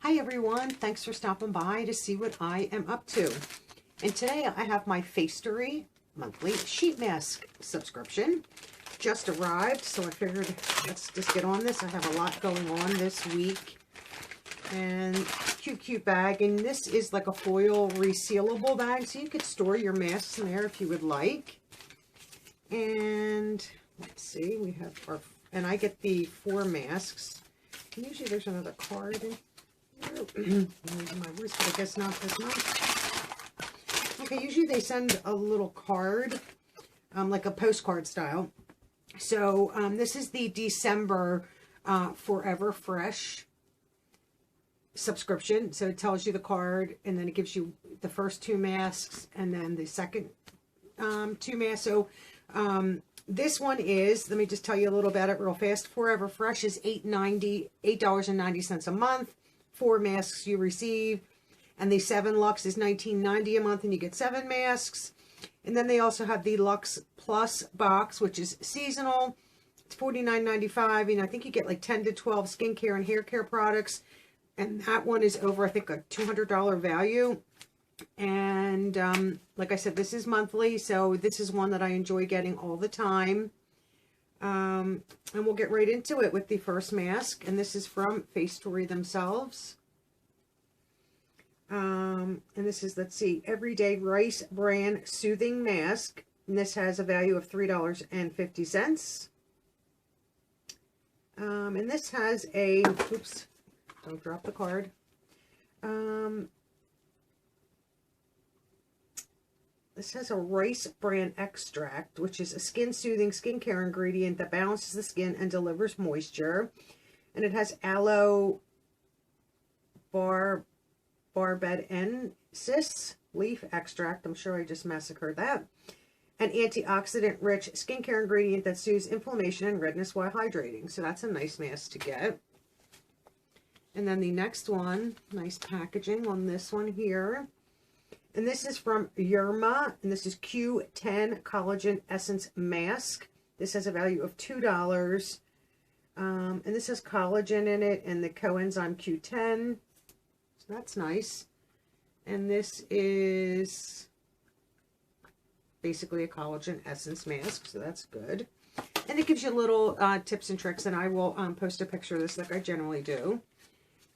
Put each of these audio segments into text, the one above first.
Hi everyone, thanks for stopping by to see what I am up to. And today I have my Facetory monthly sheet mask subscription. Just arrived, so I figured let's just get on this. I have a lot going on this week. And cute bag, and this is like a foil resealable bag, so you could store your masks in there if you would like. And let's see, we have our, and I get the 4 masks. Usually there's another card in here. My wrist, but I guess not this month. Okay, usually they send a little card, like a postcard style. So this is the December Forever Fresh subscription. So it tells you the card, and then it gives you the first 2 masks, and then the second 2 masks. So this one is, let me just tell you a little about it real fast. Forever Fresh is $8.90 a month. 4 masks you receive, and the 7 Lux is $19.90 a month, and you get 7 masks. And then they also have the Lux Plus Box, which is seasonal. It's $49.95, and I think you get like 10 to 12 skincare and hair care products, and that one is over, I think, a $200 value. And like I said, this is monthly, so this is one that I enjoy getting all the time. And we'll get right into it with the first mask, and this is from Facetory themselves. And this is, let's see, Everyday Rice Brand Soothing Mask, and this has a value of $3.50. And this has a, oops, don't drop the card. This has a rice bran extract, which is a skin-soothing skincare ingredient that balances the skin and delivers moisture. And it has aloe barbadensis leaf extract. I'm sure I just massacred that. An antioxidant-rich skincare ingredient that soothes inflammation and redness while hydrating. So that's a nice mask to get. And then the next one, nice packaging on this one here. And this is from Yerma, and this is Q10 Collagen Essence Mask. This has a value of $2. And this has collagen in it and the coenzyme Q10. So that's nice. And this is basically a collagen essence mask, so that's good. And it gives you little tips and tricks, and I will post a picture of this like I generally do.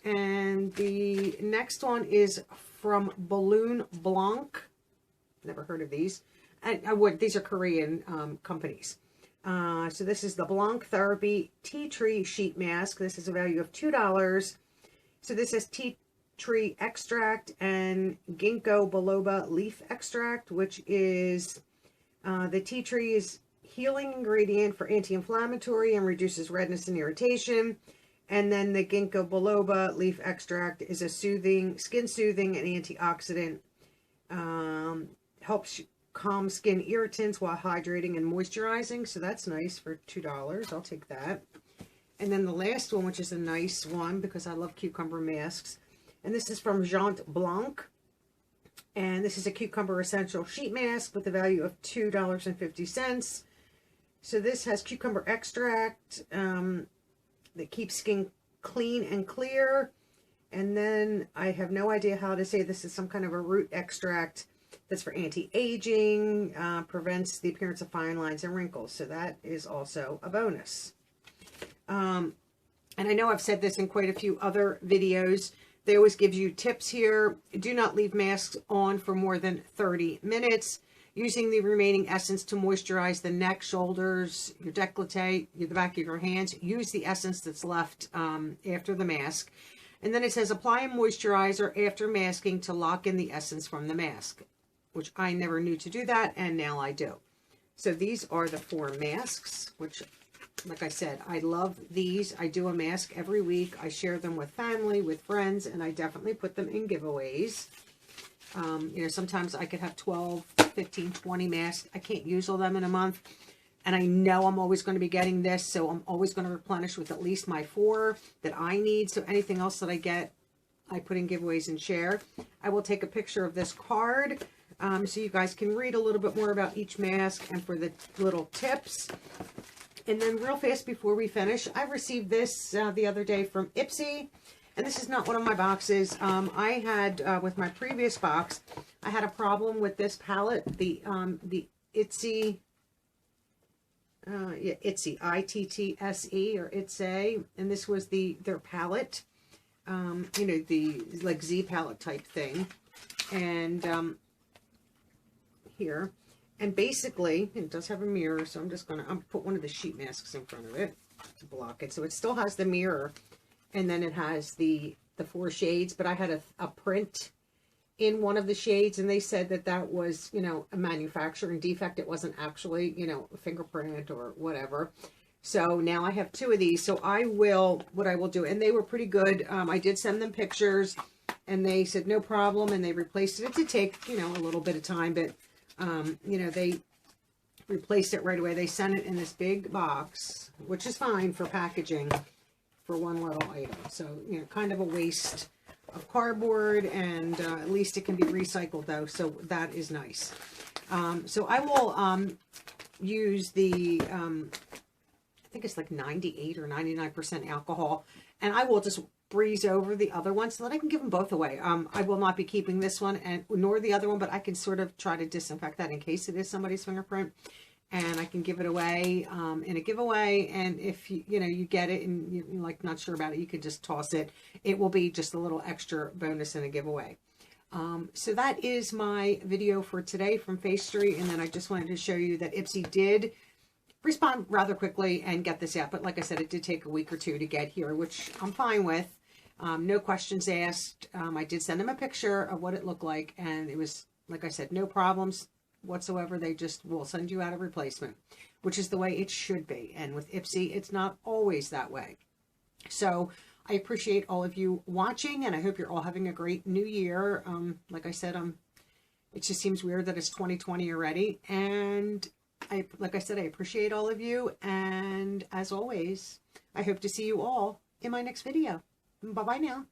And the next one is from Balloon Blanc. Never heard of these. And these are Korean companies. So this is the Blanc Therapy Tea Tree Sheet Mask. This is a value of $2. So this is tea tree extract and ginkgo biloba leaf extract, which is the tea tree's healing ingredient for anti-inflammatory and reduces redness and irritation. And then the ginkgo biloba leaf extract is a soothing, skin-soothing and antioxidant. Helps calm skin irritants while hydrating and moisturizing. So that's nice for $2. I'll take that. And then the last one, which is a nice one because I love cucumber masks. And this is from Jean Blanc. And this is a cucumber essential sheet mask with a value of $2.50. So this has cucumber extract that keeps skin clean and clear. And then I have no idea how to say this is some kind of a root extract that's for anti-aging, prevents the appearance of fine lines and wrinkles. So that is also a bonus. And I know I've said this in quite a few other videos. They always give you tips here. Do not leave masks on for more than 30 minutes. Using the remaining essence to moisturize the neck, shoulders, your décolleté, the back of your hands. Use the essence that's left after the mask. And then it says apply a moisturizer after masking to lock in the essence from the mask, which I never knew to do that, and now I do. So these are the 4 masks, which, like I said, I love these. I do a mask every week. I share them with family, with friends, and I definitely put them in giveaways. You know, sometimes I could have 12, 15, 20 masks. I can't use all them in a month. And I know I'm always going to be getting this, so I'm always going to replenish with at least my 4 that I need. So anything else that I get, I put in giveaways and share. I will take a picture of this card so you guys can read a little bit more about each mask and for the little tips. And then real fast before we finish, I received this the other day from Ipsy. And this is not one of my boxes. I had, with my previous box, I had a problem with this palette, the Ipsy, yeah, Ipsy, I-T-T-S-E, or Ipsy, and this was their palette, you know, the, like, Z palette type thing, and, here, and basically, it does have a mirror, so I'm just going to put one of the sheet masks in front of it to block it, so it still has the mirror, and then it has the 4 shades, but I had a print in one of the shades, and they said that that was, you know, a manufacturing defect. It wasn't actually, you know, a fingerprint or whatever. So now I have 2 of these. So what I will do, and they were pretty good. I did send them pictures, and they said no problem, and they replaced it. It did take, you know, a little bit of time, but, you know, they replaced it right away. They sent it in this big box, which is fine for packaging for one little item. So, you know, kind of a waste of cardboard, and at least it can be recycled though, so that is nice. So I will use the I think it's like 98 or 99% alcohol, and I will just breeze over the other one so that I can give them both away. I will not be keeping this one and nor the other one, but I can sort of try to disinfect that in case it is somebody's fingerprint, and I can give it away in a giveaway. And if you know, you get it and you're like not sure about it, you can just toss it. It will be just a little extra bonus in a giveaway. So that is my video for today from Facetory, and then I just wanted to show you that Ipsy did respond rather quickly and get this out, but like I said, it did take a week or 2 to get here, which I'm fine with. No questions asked. I did send them a picture of what it looked like, and it was, like I said, no problems whatsoever. They just will send you out a replacement, which is the way it should be. And with Ipsy, it's not always that way. So I appreciate all of you watching, and I hope you're all having a great new year. Like I said, it just seems weird that it's 2020 already. And like I said, I appreciate all of you. And as always, I hope to see you all in my next video. Bye-bye now.